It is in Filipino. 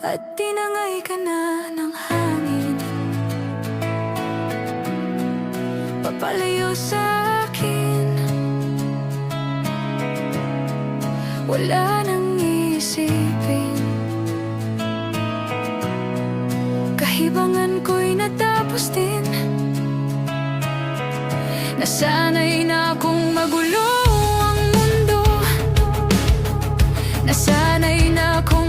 at tinangay ka na ng hangin, papalayo sa akin. Wala nang isipin, kahibangan ko'y natapos din. Nasanay na akong magulo ang mundo, nasanay na akong